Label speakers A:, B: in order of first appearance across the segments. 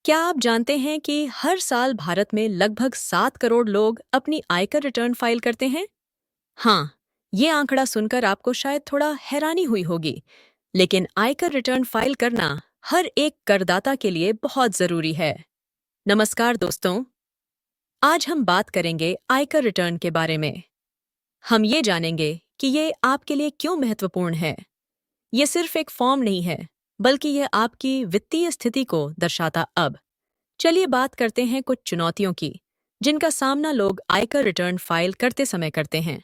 A: क्या आप जानते हैं कि हर साल भारत में लगभग 7 करोड़ लोग अपनी आयकर रिटर्न फाइल करते हैं? हाँ, ये आंकड़ा सुनकर आपको शायद थोड़ा हैरानी हुई होगी, लेकिन आयकर रिटर्न फाइल करना हर एक करदाता के लिए बहुत जरूरी है। नमस्कार दोस्तों, आज हम बात करेंगे आयकर रिटर्न के बारे में। हम ये जानेंगे कि ये आपके लिए क्यों महत्वपूर्ण है। ये सिर्फ एक फॉर्म नहीं है, बल्कि ये आपकी वित्तीय स्थिति को दर्शाता। अब चलिए बात करते हैं कुछ चुनौतियों की, जिनका सामना लोग आयकर रिटर्न फाइल करते समय करते हैं।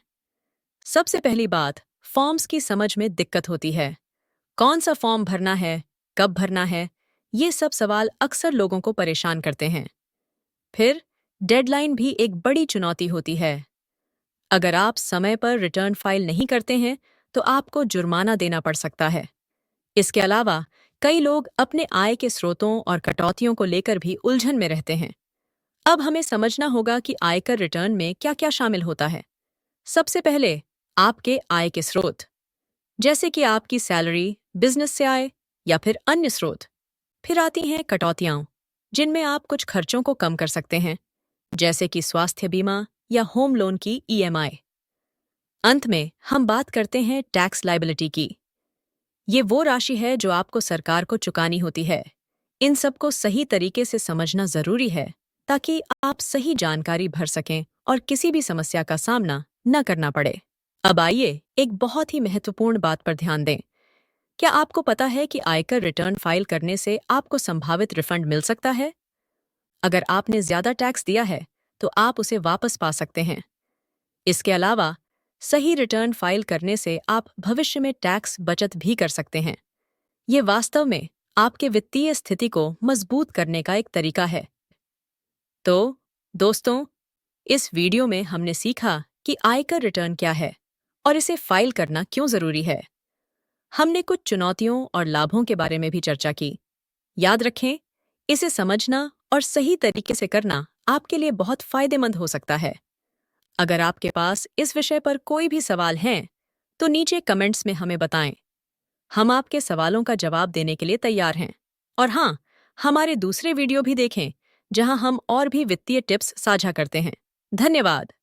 A: सबसे पहली बात, फॉर्म्स की समझ में दिक्कत होती है। कौन सा फॉर्म भरना है, कब भरना है, ये सब सवाल अक्सर लोगों को परेशान करते हैं। फिर डेडलाइन भी एक बड़ी चुनौती होती है। अगर आप समय पर रिटर्न फाइल नहीं करते हैं, तो आपको जुर्माना देना पड़ सकता है। इसके अलावा कई लोग अपने आय के स्रोतों और कटौतियों को लेकर भी उलझन में रहते हैं। अब हमें समझना होगा कि आयकर रिटर्न में क्या क्या शामिल होता है। सबसे पहले, आपके आय के स्रोत, जैसे कि आपकी सैलरी, बिजनेस से आय या फिर अन्य स्रोत। फिर आती हैं कटौतियां, जिनमें आप कुछ खर्चों को कम कर सकते हैं, जैसे कि स्वास्थ्य बीमा या होम लोन की ईएमआई। अंत में हम बात करते हैं टैक्स लायबिलिटी की। ये वो राशि है जो आपको सरकार को चुकानी होती है। इन सबको सही तरीके से समझना जरूरी है, ताकि आप सही जानकारी भर सकें और किसी भी समस्या का सामना न करना पड़े। अब आइए एक बहुत ही महत्वपूर्ण बात पर ध्यान दें। क्या आपको पता है कि आयकर रिटर्न फाइल करने से आपको संभावित रिफंड मिल सकता है? अगर आपने ज्यादा टैक्स दिया है, तो आप उसे वापस पा सकते हैं। इसके अलावा सही रिटर्न फाइल करने से आप भविष्य में टैक्स बचत भी कर सकते हैं। ये वास्तव में आपके वित्तीय स्थिति को मजबूत करने का एक तरीका है। तो दोस्तों, इस वीडियो में हमने सीखा कि आयकर रिटर्न क्या है और इसे फाइल करना क्यों जरूरी है। हमने कुछ चुनौतियों और लाभों के बारे में भी चर्चा की। याद रखें, इसे समझना और सही तरीके से करना आपके लिए बहुत फायदेमंद हो सकता है। अगर आपके पास इस विषय पर कोई भी सवाल हैं, तो नीचे कमेंट्स में हमें बताएं। हम आपके सवालों का जवाब देने के लिए तैयार हैं। और हाँ, हमारे दूसरे वीडियो भी देखें, जहां हम और भी वित्तीय टिप्स साझा करते हैं। धन्यवाद।